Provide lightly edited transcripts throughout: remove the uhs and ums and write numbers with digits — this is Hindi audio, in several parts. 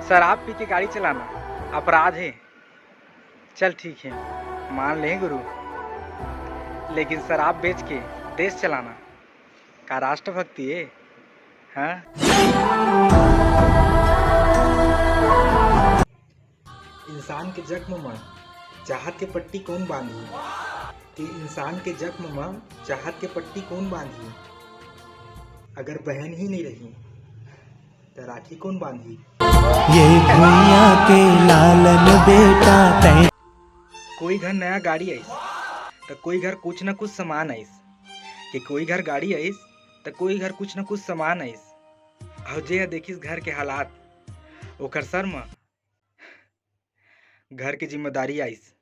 शराब पी के गाड़ी चलाना अपराध है। चल ठीक है, मान लें गुरु, लेकिन शराब बेच के देश चलाना का राष्ट्रभक्ति है? हाँ। इंसान के जख्म में चाहत के पट्टी कौन बांधी? कि इंसान के जख्म में चाहत के पट्टी कौन बांधी? अगर बहन ही नहीं रही तो राखी कौन बांधी? ये भैया के लालन बेटा तै। कोई घर नया गाड़ी आईस तो कोई घर कुछ न कुछ सामान आईस, कि कोई घर गाड़ी आईस तो कोई घर कुछ न कुछ सामान आईस। और जे देखिस घर के हालात, ओकर सर में घर की जिम्मेदारी आईस।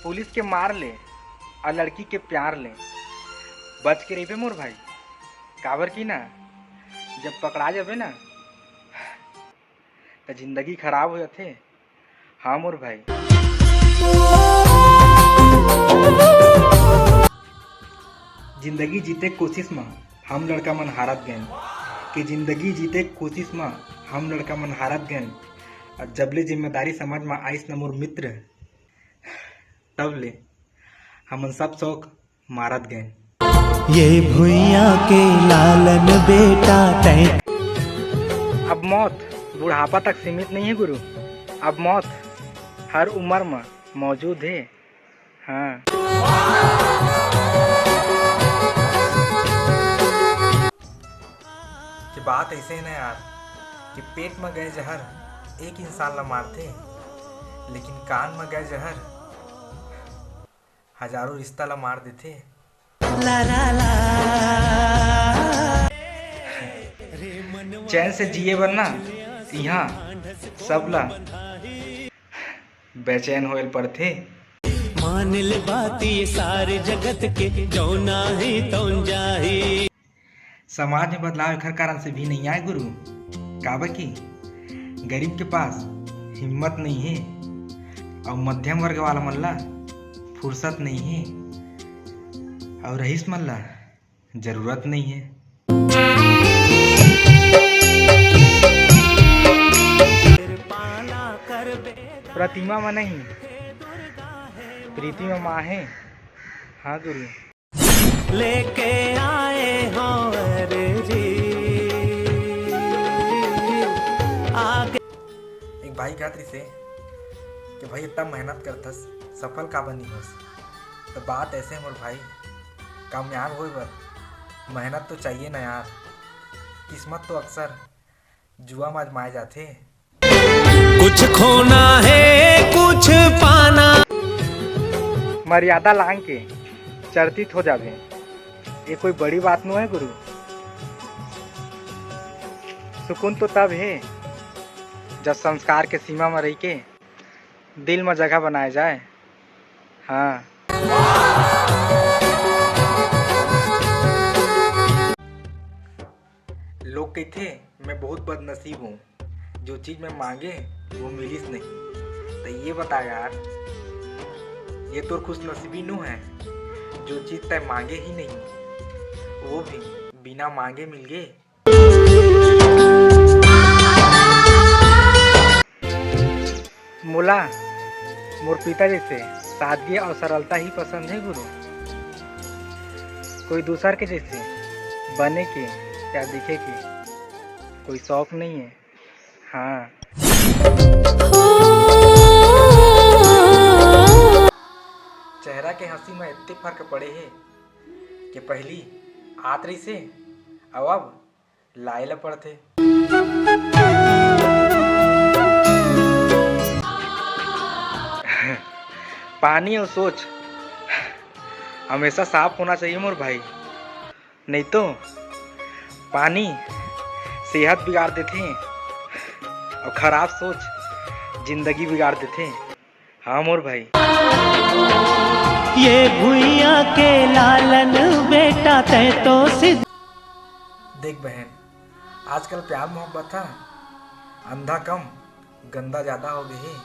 पुलिस के मार ले और लड़की के प्यार ले, बच के रही मोर भाई। काबर की ना, जब पकड़ा जाबे ना तो जिंदगी खराब हो जाते। हाँ मोर भाई। जिंदगी जीते कोशिश में हम लड़का मन हारत गए, कि जिंदगी जीते कोशिश में हम लड़का मन हारत गए। और जबले जिम्मेदारी समझ में आइस न मोर मित्र, तब ले हमन सब शौक मारत गए। ये भैया के लालन बेटा तै। अब मौत बुढ़ापा तक सीमित नहीं है गुरु, अब मौत हर उम्र में मौजूद है। हाँ। कि बात ऐसे है ना यार, कि पेट में गए जहर एक इंसान ला मारते, लेकिन कान में गए जहर हजारों रिश्ता ला मार देते। ला ला ला। चैन से जिए बनना यहाँ सब ला बेचैन होएल पड़थे। मान ले बात ये सारे जगत के, जो नाही तो जाही। समाज में बदलाव एकर कारण से भी नहीं आए गुरु, काबर की गरीब के पास हिम्मत नहीं है और मध्यम वर्ग वाला मन ला फुर्सत नहीं है और रईस मन ला जरूरत नहीं है। प्रतिमा में नहीं, प्रीति में माँ है। हाँ गुरु। लेके आए हो रे जी आगे। एक भाई कहत रही से कि भाई इतना मेहनत करतस सफल का बनी होस। तो बात ऐसे मोर भाई, कामयाब होए बर मेहनत तो चाहिए ना यार। किस्मत तो अक्सर जुआ में आजमाए जाते। कुछ खोना है कुछ पाना। मर्यादा लांग के चर्चित हो जावे, ये कोई बड़ी बात नहीं है गुरु। सुकून तो तब है जब संस्कार के सीमा में रह के दिल में जगह बनाया जाए। हाँ। लोग कहते मैं बहुत बदनसीब हूँ, जो चीज मैं मांगे वो मिलिस नहीं। तो ये बता यार, ये तो खुशनसीबी नु है, जो चीज तय मांगे ही नहीं वो भी बिना मांगे मिल गए। मोला मोर पिता जैसे सादगी और सरलता ही पसंद है गुरु। कोई दूसर के जैसे बने के या दिखे के कोई शौक नहीं है। हाँ। चेहरा के हंसी में इतने फर्क पड़े हैं कि पहली आतरी से अब लाइला पड़ते। पानी और सोच हमेशा साफ होना चाहिए मोर भाई, नहीं तो पानी सेहत बिगाड़ देते हैं और खराब सोच जिंदगी बिगाड़ देते। हाँ मोर भाई। ये भुइया के लालन बेटा तै तो सिद्ध। देख बहन, आजकल प्यार मोहब्बत था अंधा कम गंदा ज़्यादा हो गई है।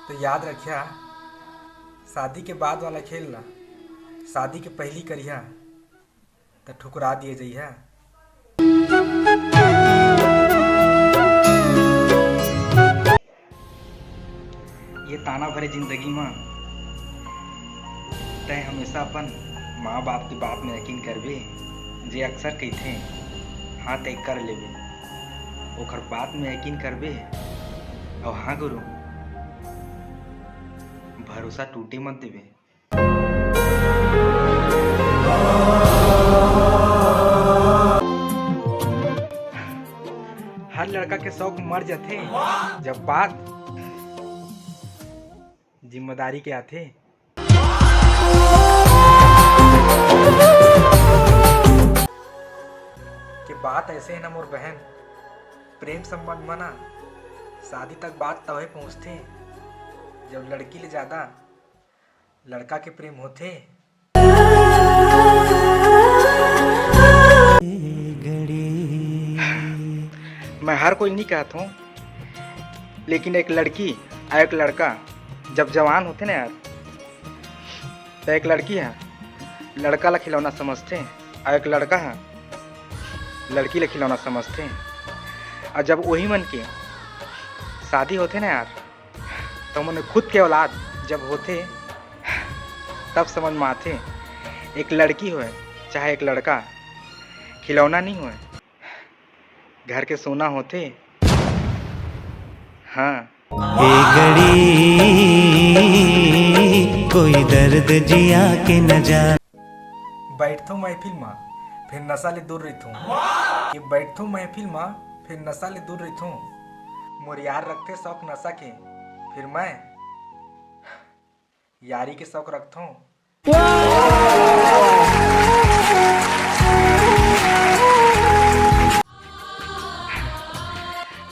तो याद रखिया, शादी के बाद वाला खेल ना शादी के पहली करिया, तो ठुकरा दिए जइहा। ये ताना भरे जिंदगी में तय हमेशा अपन माँ बाप की बात में यकीन करबे, जे अक्सर कहते हाँ तय कर लेबे, ओकर बात में यकीन करबे। और हाँ गुरु, भरोसा टूटे मत देवे। हर लड़का के शौक मर जाते जब बात जिम्मेदारी के आते। कि बात ऐसे है ना मोर बहन, प्रेम संबंध मना शादी तक बात तवे पहुँचते जब लड़की ले ज्यादा लड़का के प्रेम होते। मैं हर कोई नहीं कहता हूँ, लेकिन एक लड़की और एक लड़का जब जवान होते ना यार, तो एक लड़की है लड़का ला खिलौना समझते हैं और एक लड़का है लड़की ला खिलौना समझते हैं। और जब वही मन के शादी होते ना यार, तो मैंने खुद के औलाद जब होते तब समझ में आते एक लड़की हो चाहे एक लड़का खिलौना नहीं हो, घर के सोना होते। हाँ घड़ी कोई दर्द जिया के न जा। बैठो महफिल में फिर नशा ले दूर रहता हूँ, कि बैठो महफिल में फिर नशा ले दूर रहता हूँ। मोर यार रखते शौक नशा के, फिर मैं यारी के शौक रखता हूँ।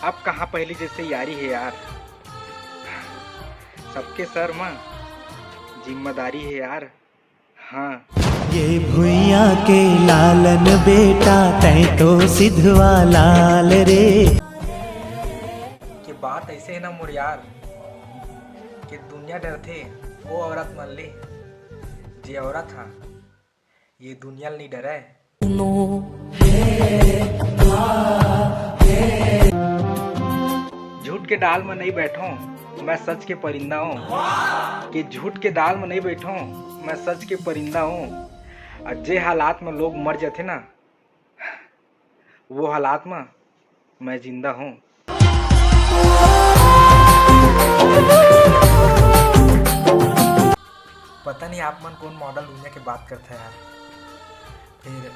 अब कहाँ पहली जैसे यारी है यार, सबके सर में जिम्मेदारी है यार। हाँ ये भुइया के लालन बेटा तै तो सिधवा लाल रे। कि बात ऐसे है ना मोर यार, कि दुनिया डरते वो औरत मान ले, जे औरत हाँ ये दुनिया नहीं डरे। झूठ के डाल में नहीं बैठो मैं सच के परिंदा हूँ, कि झूठ के डाल में नहीं बैठो मैं सच के परिंदा हूँ। और जे हालात में लोग मर जाते ना, वो हालात में मैं जिंदा हूँ। पता नहीं आप मन कौन मॉडल दुनिया की बात करते हैं यार। फिर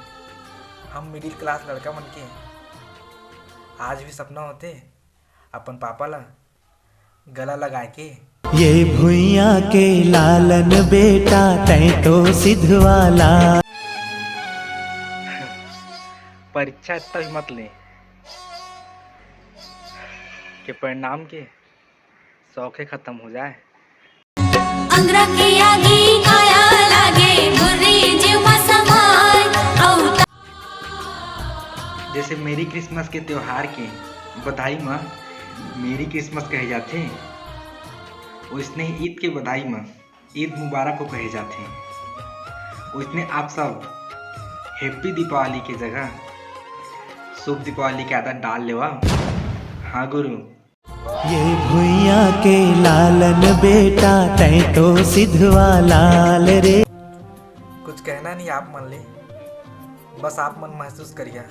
हम मिडिल क्लास लड़का मन के आज भी सपना होते अपन पापा ला गला लगा के। ये भुइया के लालन बेटा तै तो सिधवा लाल। परीक्षा इतना भी मत ले कि परिणाम के शौके खत्म हो जाए। अंगरा के आगे काया लागे मुर्री जीवा समाय औ। जैसे मेरी क्रिसमस के त्योहार के बधाई में मेरी क्रिसमस कहे जाते, उसने ईद के बधाई में ईद मुबारक को कहे जाते। उसने आप सब हैप्पी दीपावली की जगह शुभ दीपावली की आदत डाल लेवा। हाँ गुरु, ये भुइया के लालन बेटा तै तो सिधवा लाल रे। कुछ कहना नहीं आप मान ले, बस आप मन महसूस करिए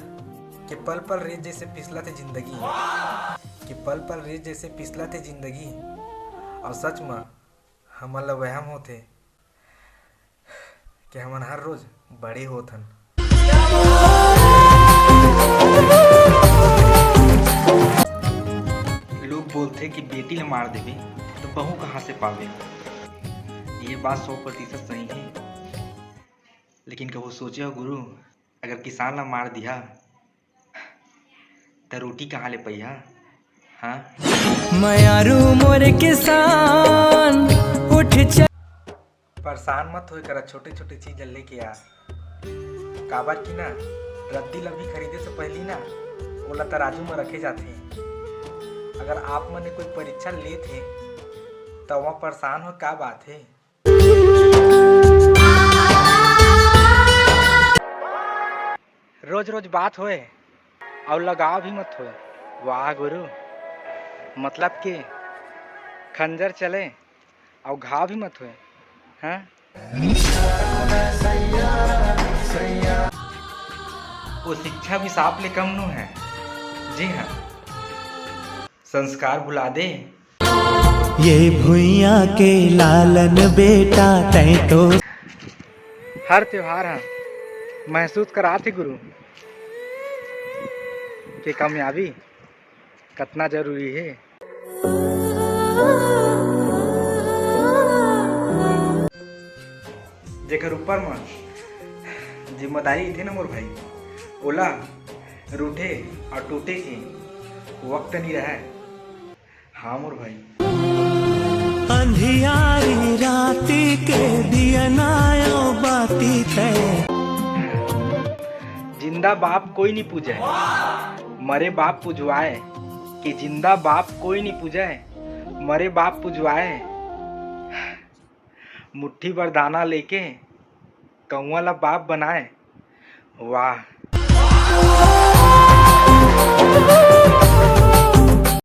कि पल पल रेत जैसे फिसला थे जिंदगी, कि पल पल रेत जैसे फिसला थे जिंदगी। और सच में हमन ला वहम होते कि हमन हर रोज बड़े होथन। लोग बोलते कि बेटी ले मार देवे तो बहू कहाँ से पावे। ये बात 100% सही है, लेकिन कबो सोचे हो गुरु, अगर किसान ला मार दिया तो रोटी कहाँ ले पैया। हाँ मयारू मोर किसान उठ चल। परेशान मत होए करा छोटे छोटे चीज लेके यार। काबर की ना रद्दी लभी खरीदे से पहली ना ओला तराजू में रखे जाते। अगर आप मने कोई परीक्षा ले थे तो वहाँ परेशान हो क्या बात है। रोज रोज बात होए और लगाव भी मत होए। वाह गुरु, मतलब कि खंजर चले और घाव भी मत होए। हाँ, वो शिक्षा भी सांप ले कम नु है। जी हाँ, संस्कार भुला दे। ये भुइया के लालन बेटा तै तो हर त्योहार हाँ महसूस कराते गुरु कि कामयाबी कितना जरूरी है। जेकर ऊपर में जिम्मेदारी थी ना मोर भाई, ओला रूठे और टूटे की वक्त नहीं रहा है। हाँ मोर भाई, अंधियारी राती के दिया नायो बाती थे। जिंदा बाप कोई नहीं पूजे, मरे बाप पुजवाए। कि जिंदा बाप कोई नहीं पूजे, मरे बाप पुजवाए। मुट्ठी भर दाना लेके कौआ ला बाप बनाए। वाह।